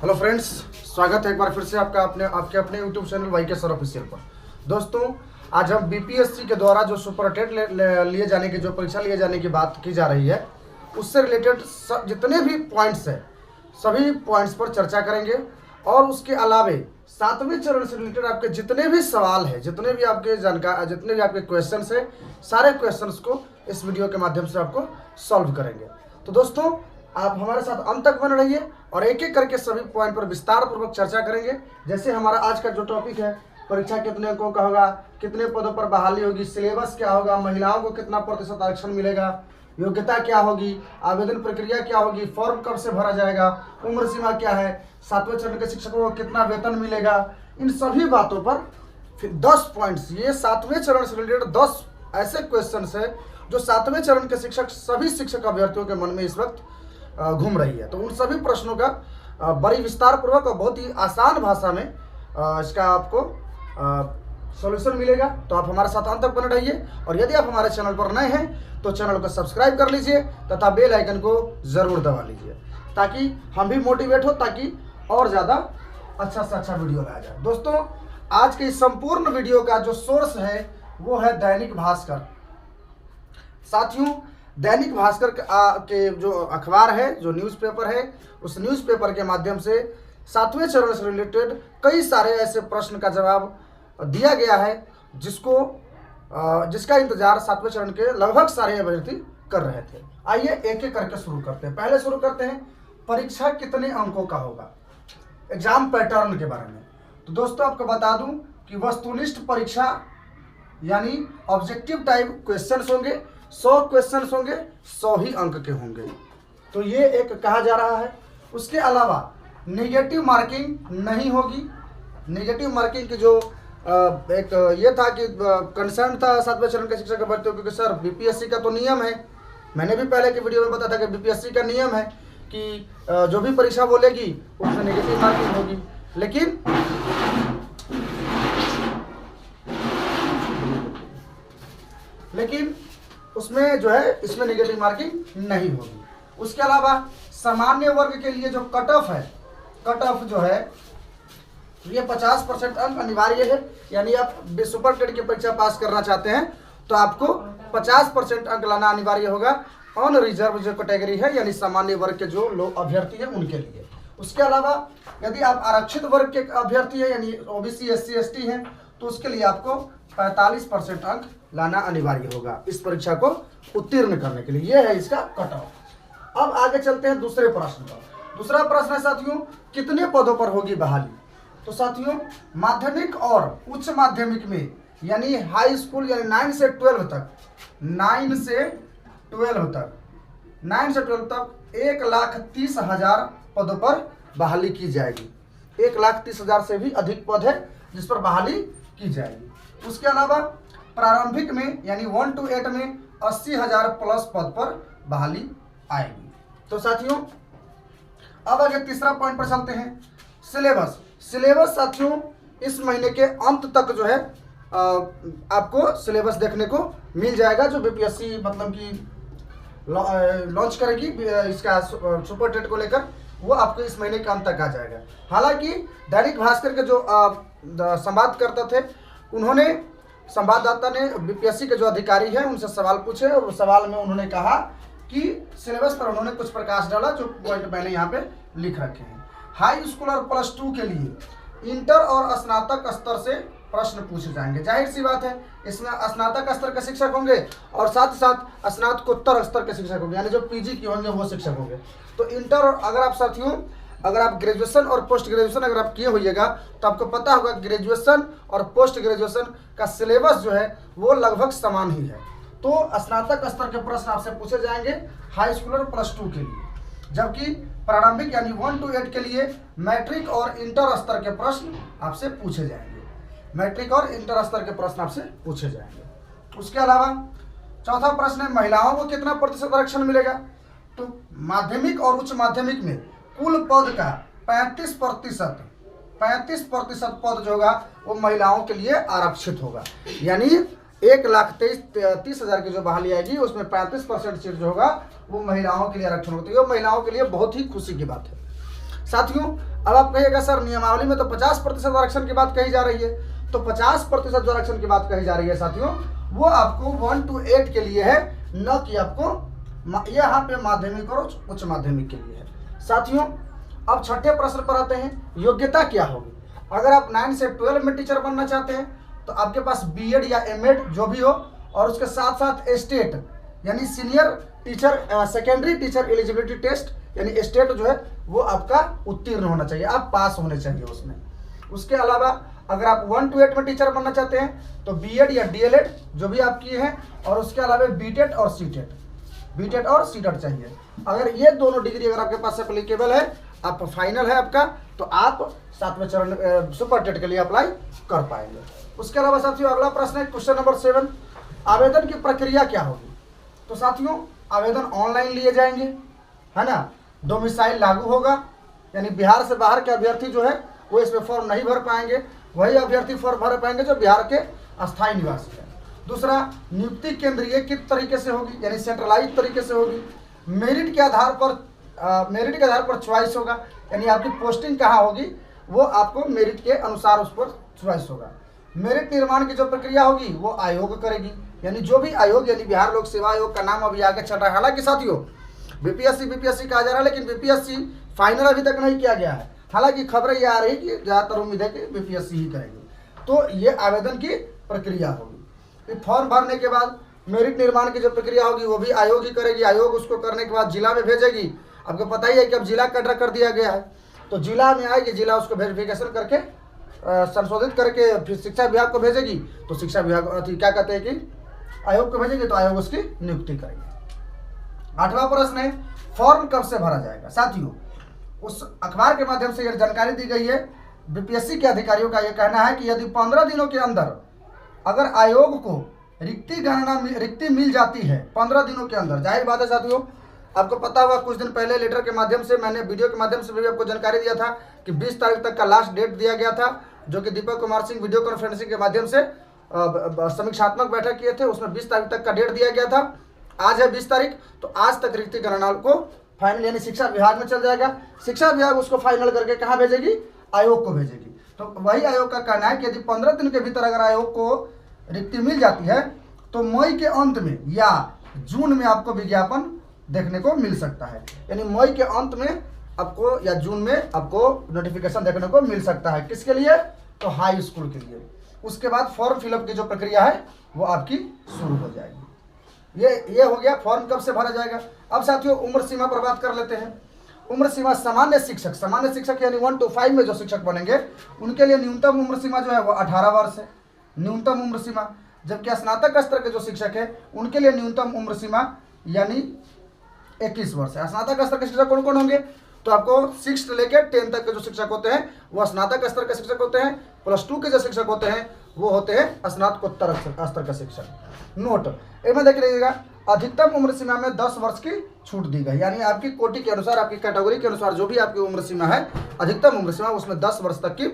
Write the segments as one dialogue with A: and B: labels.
A: Hello friends, स्वागत है एक बार फिर से आपका आपके अपने यूट्यूब चैनल वाईके सर ऑफिशियल पर। दोस्तों, आज हम बीपीएससी के द्वारा जो सुपरटेट लिए जाने की जो परीक्षा लिए जाने की बात की जा रही है, उससे रिलेटेड जितने भी पॉइंट्स हैं सभी पॉइंट्स पर चर्चा करेंगे। और उसके अलावे 7वें चरण से रिलेटेड आपके जितने भी सवाल हैं, जितने भी आपके क्वेश्चंस हैं, सारे क्वेश्चंस को इस वीडियो के माध्यम से आपको सॉल्व करेंगे। तो दोस्तों, आप हमारे साथ अंत तक बने रहिए और एक एक करके सभी पॉइंट पर विस्तार पूर्वक चर्चा करेंगे। जैसे हमारा आज का जो टॉपिक है, परीक्षा कितने अंकों का होगा, कितने पदों पर बहाली होगी, सिलेबस क्या होगा, महिलाओं को कितना प्रतिशत आरक्षण मिलेगा, योग्यता क्या होगी, आवेदन प्रक्रिया क्या होगी, फॉर्म कब से भरा जाएगा, उम्र सीमा क्या है, 7वें चरण के शिक्षकों को कितना वेतन मिलेगा, इन सभी बातों पर फिर 10 पॉइंट्स, ये 7वें चरण से रिलेटेड 10 ऐसे क्वेश्चन है जो 7वें चरण के सभी शिक्षक अभ्यर्थियों के मन में इस वक्त घूम रही है। तो उन सभी प्रश्नों का बड़ी विस्तार पूर्वक और बहुत ही आसान भाषा में इसका आपको सॉल्यूशन मिलेगा। तो आप हमारे साथ अंत तक बने रहिए और यदि आप हमारे चैनल पर नए हैं तो चैनल को सब्सक्राइब कर लीजिए तथा बेल आइकन को ज़रूर दबा लीजिए ताकि हम भी मोटिवेट हो, ताकि और ज़्यादा अच्छा से अच्छा वीडियो लाया जाए। दोस्तों, आज के इस संपूर्ण वीडियो का जो सोर्स है वो है दैनिक भास्कर। साथियों, दैनिक भास्कर के जो अखबार है, जो न्यूज़पेपर है, उस न्यूज़पेपर के माध्यम से 7वें चरण से रिलेटेड कई सारे ऐसे प्रश्न का जवाब दिया गया है जिसका इंतजार 7वें चरण के लगभग सारे अभ्यर्थी कर रहे थे। आइए एक एक करके शुरू करते हैं। पहले शुरू करते हैं परीक्षा कितने अंकों का होगा, एग्जाम पैटर्न के बारे में। तो दोस्तों, आपको बता दूं कि वस्तुनिष्ठ परीक्षा यानी ऑब्जेक्टिव टाइप क्वेश्चंस होंगे, 100 क्वेश्चंस होंगे, 100 ही अंक के होंगे। तो ये एक कहा जा रहा है। उसके अलावा नेगेटिव मार्किंग नहीं होगी। नेगेटिव मार्किंग की जो एक ये था कि कंसर्न था 7वें चरण के शिक्षक अभ्यर्थियों, क्योंकि सर बीपीएससी का तो नियम है, मैंने भी पहले के वीडियो में बताया था कि बीपीएससी का नियम है कि जो भी परीक्षा बोलेगी उसमें नेगेटिव मार्किंग होगी, लेकिन उसमें जो है इसमें नेगेटिव मार्किंग नहीं होगी। उसके अलावा सामान्य वर्ग के लिए जो कट ऑफ जो है ये 50% अंक अनिवार्य है। यानी आप सुपरटेट की परीक्षा पास करना चाहते हैं तो आपको 50% अंक लाना अनिवार्य होगा ऑन रिजर्व जो कैटेगरी है, यानी सामान्य वर्ग के जो लोग अभ्यर्थी हैं उनके लिए। उसके अलावा यदि आप आरक्षित वर्ग के अभ्यर्थी हैं यानी ओबीसी एससी एसटी हैं तो उसके लिए आपको 45% अंक लाना अनिवार्य होगा इस परीक्षा को उत्तीर्ण करने के लिए। यह है इसका कट ऑफ। अब आगे चलते हैं दूसरे प्रश्न पर। दूसरा प्रश्न है साथियों, कितने पदों पर होगी बहाली। तो साथियों, माध्यमिक और उच्च माध्यमिक में यानी हाई स्कूल यानी 9 से 12 तक 1,30,000 पदों पर बहाली की जाएगी। 1,30,000 से भी अधिक पद है जिस पर बहाली की जाएगी। उसके अलावा प्रारंभिक में यानी 1 to 8 में 80,000 प्लस पद पर बहाली आएगी। तो साथियों, अब आगे तीसरा पॉइंट पर चलते हैं, सिलेबस साथियों, इस महीने के अंत तक जो है आपको सिलेबस देखने को मिल जाएगा जो बीपीएससी मतलब कि लॉन्च करेगी इसका सुपरटेट को लेकर, वो आपको इस महीने के अंत तक आ जाएगा। हालांकि दैनिक भास्कर के जो संवादकर्ता थे, संवाददाता ने बीपीएससी के जो अधिकारी हैं उनसे सवाल पूछे और उस सवाल में उन्होंने कहा कि सिलेबस पर उन्होंने कुछ प्रकाश डाला जो पॉइंट मैंने यहाँ पे लिख रखे हैं। हाई स्कूल और +2 के लिए इंटर और स्नातक स्तर से प्रश्न पूछे जाएंगे। जाहिर सी बात है, इसमें स्नातक स्तर के शिक्षक होंगे और साथ ही साथ स्नातकोत्तर स्तर के शिक्षक होंगे, यानी जो पीजी के होंगे वो शिक्षक होंगे। तो इंटर और अगर आप ग्रेजुएशन और पोस्ट ग्रेजुएशन अगर आप किए होइएगा तो आपको पता होगा ग्रेजुएशन और पोस्ट ग्रेजुएशन का सिलेबस जो है वो लगभग समान ही है। तो स्नातक स्तर के प्रश्न आपसे पूछे जाएंगे हाई स्कूल और +2 के लिए, जबकि प्रारंभिक यानी 1 to 8 के लिए मैट्रिक और इंटर स्तर के प्रश्न आपसे पूछे जाएंगे। उसके अलावा चौथा प्रश्न है, महिलाओं को कितना प्रतिशत आरक्षण मिलेगा। तो माध्यमिक और उच्च माध्यमिक में कुल पद का 35% पद जो होगा वो महिलाओं के लिए आरक्षित होगा। यानी 1,30,000 की जो बहाली आएगी उसमें 35% सीट जो होगा वो महिलाओं के लिए आरक्षण होती है। महिलाओं के लिए बहुत ही खुशी की बात है। साथियों अब आप कहिएगा सर नियमावली में तो 50% आरक्षण की बात कही जा रही है, तो 50% जो आरक्षण की बात कही जा रही है साथियों वो आपको 1 to 8 के लिए है, न कि आपको यहाँ पे माध्यमिक और उच्च माध्यमिक के लिए है। साथियों अब छठे प्रश्न पर आते हैं, योग्यता क्या होगी। अगर आप 9 से 12 में टीचर बनना चाहते हैं तो आपके पास बीएड या एमएड जो भी हो, और उसके साथ साथ स्टेट यानी senior teacher secondary teacher eligibility test यानी स्टेट जो है वो आपका उत्तीर्ण होना चाहिए, आप पास होने चाहिए उसमें। उसके अलावा अगर आप 1 to 8 में टीचर बनना चाहते हैं तो बीएड या डीएलएड जो भी आप किए हैं, और उसके अलावा बीटेट और सीटेट चाहिए। अगर ये दोनों डिग्री अगर आपके पास एप्लीकेबल है, आप फाइनल है आपका, तो आप 7वें चरण सुपर टेट के लिए अप्लाई कर पाएंगे। उसके अलावा साथियों अगला प्रश्न है क्वेश्चन नंबर 7, आवेदन की प्रक्रिया क्या होगी। तो साथियों आवेदन ऑनलाइन लिए जाएंगे, है ना, डोमिसाइल लागू होगा, यानी बिहार से बाहर के अभ्यर्थी जो है वो इसमें फॉर्म नहीं भर पाएंगे, वही अभ्यर्थी फॉर्म भर पाएंगे जो बिहार के अस्थायी निवासी हैं। दूसरा, नियुक्ति केंद्रीय किस तरीके से होगी, यानी सेंट्रलाइज तरीके से होगी। मेरिट के आधार पर चॉइस होगा, यानी आपकी पोस्टिंग कहाँ होगी वो आपको मेरिट के अनुसार उस पर चॉइस होगा। मेरिट निर्माण की जो प्रक्रिया होगी वो आयोग करेगी, यानी जो भी आयोग यानी बिहार लोक सेवा आयोग का नाम अभी आगे चल रहा है। हालांकि साथियों बीपीएससी कहा जा रहा है, लेकिन बीपीएससी फाइनल अभी तक नहीं किया गया है। हालांकि खबरें ये आ रही कि ज़्यादातर उम्मीद है कि बीपीएससी ही करेगी। तो ये आवेदन की प्रक्रिया होगी। फॉर्म भरने के बाद मेरिट निर्माण की जो प्रक्रिया होगी वो भी आयोग ही करेगी। आयोग उसको करने के बाद जिला में भेजेगी। आपको पता ही है कि अब जिला कटरा कर दिया गया है, तो जिला में आएगी, जिला उसको वेरिफिकेशन करके संशोधित करके फिर शिक्षा विभाग को भेजेगी, तो शिक्षा विभाग क्या कहते हैं कि आयोग को भेजेगी, तो आयोग उसकी नियुक्ति करेगी। 8वां प्रश्न है फॉर्म कब से भरा जाएगा। साथियों उस अखबार के माध्यम से यह जानकारी दी गई है, बीपीएससी के अधिकारियों का यह कहना है कि यदि 15 दिनों के अंदर अगर आयोग को रिक्ति मिल जाती है 15 दिनों के अंदर, जाहिर बात है साथियों आपको पता होगा कुछ दिन पहले लेटर के माध्यम से मैंने वीडियो के माध्यम से भी आपको जानकारी दिया था कि 20 तारीख तक का लास्ट डेट दिया गया था, जो कि दीपक कुमार सिंह वीडियो कॉन्फ्रेंसिंग के माध्यम से समीक्षात्मक बैठक किए थे, उसमें 20 तारीख तक का डेट दिया गया था। आज है 20 तारीख, तो आज तक रिक्ति गणना को फाइनल यानी शिक्षा विभाग में चल जाएगा। शिक्षा विभाग उसको फाइनल करके कहाँ भेजेगी, आयोग को भेजेगी। तो वही आयोग का कहना है कि यदि 15 दिन के भीतर अगर आयोग को रिक्ति मिल जाती है तो मई के अंत में या जून में आपको विज्ञापन देखने को मिल सकता है, यानी मई के अंत में आपको या जून में आपको नोटिफिकेशन देखने को मिल सकता है। किसके लिए, तो हाई स्कूल के लिए। उसके बाद फॉर्म फिलअप की जो प्रक्रिया है वो आपकी शुरू हो जाएगी। ये हो गया फॉर्म कब से भरा जाएगा। अब साथियों उम्र सीमा पर बात कर लेते हैं। उम्र सीमा सामान्य शिक्षक यानी 1 to 5 में जो शिक्षक बनेंगे उनके लिए न्यूनतम उम्र सीमा जो है वो 18 वर्ष है, न्यूनतम उम्र सीमा। जबकि स्नातक स्तर के जो शिक्षक है उनके लिए न्यूनतम उम्र सीमा यानी 21 वर्ष है। स्नातक स्तर के शिक्षक कौन कौन होंगे, तो आपको 6 से लेकर 10 तक के जो शिक्षक होते हैं वो स्नातक स्तर के शिक्षक होते हैं। +2 के जो शिक्षक होते हैं वो होते हैं स्नातकोत्तर स्तर के शिक्षक। नोट इनमें देख लीजिएगा, अधिकतम उम्र सीमा में 10 वर्ष की छूट दी गई, यानी आपकी कोटि के अनुसार आपकी कैटेगरी के अनुसार जो भी आपकी उम्र सीमा है अधिकतम उम्र सीमा उसमें 10 वर्ष तक की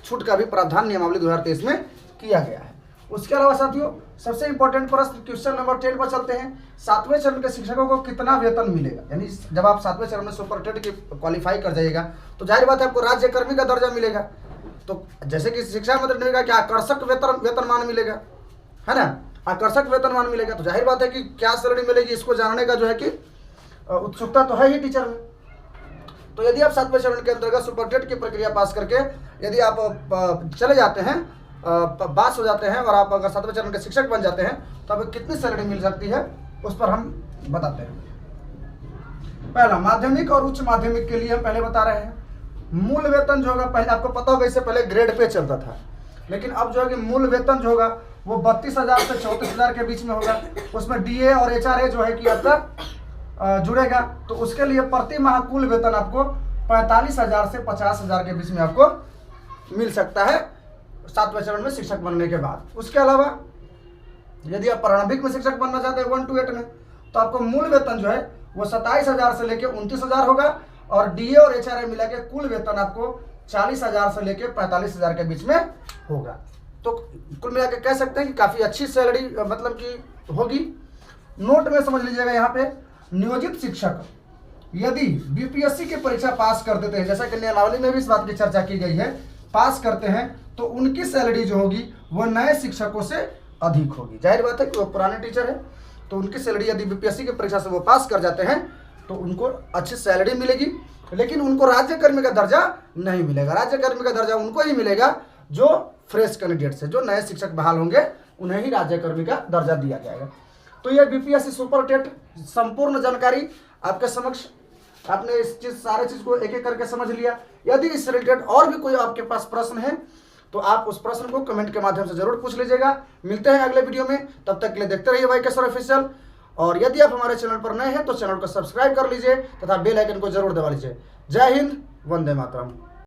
A: छूट का भी प्रावधान नियमावली 2023 में किया गया है। उसके अलावा साथियों सबसे इंपॉर्टेंट प्रश्न क्वेश्चन नंबर 10 पर चलते हैं। 7वें चरण के शिक्षकों को कितना वेतन मिलेगा, यानी जब आप 7वें चरण में सुपर टेट की क्वालिफाई कर जाइएगा तो जाहिर बात है आपको राज्य कर्मी का दर्जा मिलेगा। तो जैसे कि शिक्षा मंत्री ने कहा कि आकर्षक वेतनमान मिलेगा, है ना, आकर्षक वेतनमान मिलेगा। तो जाहिर बात है कि क्या सैलरी मिलेगी इसको जानने का जो है कि उत्सुकता तो है ही टीचर में। तो यदि आप 7वें चरण के अंतर्गत सुपर टेट की प्रक्रिया पास करके यदि आप चले जाते हैं, पास हो जाते हैं और आप अगर 7वें चरण के शिक्षक बन जाते हैं तो आपको कितनी सैलरी मिल सकती है उस पर हम बताते हैं। पहला माध्यमिक और उच्च माध्यमिक के लिए हम पहले बता रहे हैं। मूल वेतन जो होगा पहले आपको पता होगा इससे पहले ग्रेड पे चलता था, लेकिन अब जो है कि मूल वेतन जो होगा वो 32,000 से 34,000 के बीच में होगा। उसमें डीए और एचआरए जो है कि आपका जुड़ेगा, तो उसके लिए प्रति माह कुल वेतन आपको 45,000 से 50,000 के बीच में आपको मिल सकता है 7वें चरण में शिक्षक बनने के बाद। उसके अलावा यदि आप प्रारंभिक में शिक्षक बनना चाहते हैं 1 to 8 में, तो आपको मूल वेतन जो है वो 27,000 से लेकर 29,000 होगा, और डीए और एचआरए मिला के कुल वेतन आपको 40,000 से लेकर 45,000 के बीच में होगा। तो कुल मिला के कह सकते हैं कि काफ़ी अच्छी सैलरी मतलब कि होगी। नोट में समझ लीजिएगा यहाँ पे नियोजित शिक्षक यदि बीपीएससी की परीक्षा पास कर देते हैं, जैसा कि नियमावली में भी इस बात की चर्चा की गई है, पास करते हैं तो उनकी सैलरी जो होगी वो नए शिक्षकों से अधिक होगी। जाहिर बात है कि वो पुराने टीचर हैं, तो उनकी सैलरी यदि बीपीएससी की परीक्षा से वो पास कर जाते हैं तो उनको अच्छी सैलरी मिलेगी, लेकिन उनको राज्यकर्मी का दर्जा नहीं मिलेगा। राज्यकर्मी का दर्जा उनको ही मिलेगा जो फ्रेश कैंडिडेट से, जो नए शिक्षक बहाल होंगे उन्हें ही राज्यकर्मी का दर्जा दिया जाएगा। तो यह बीपीएससी सुपर टेट संपूर्ण जानकारी आपके समक्ष, आपने इस चीज सारे चीज को एक एक करके समझ लिया। यदि इस रिलेटेड और भी कोई आपके पास प्रश्न है तो आप उस प्रश्न को कमेंट के माध्यम से जरूर पूछ लीजिएगा। मिलते हैं अगले वीडियो में, तब तक के लिए देखते रहिए वाईके सर ऑफिशियल। और यदि आप हमारे चैनल पर नए हैं तो चैनल को सब्सक्राइब कर लीजिए तथा बेल आइकन को जरूर दबा लीजिए। जय हिंद, वंदे मातरम।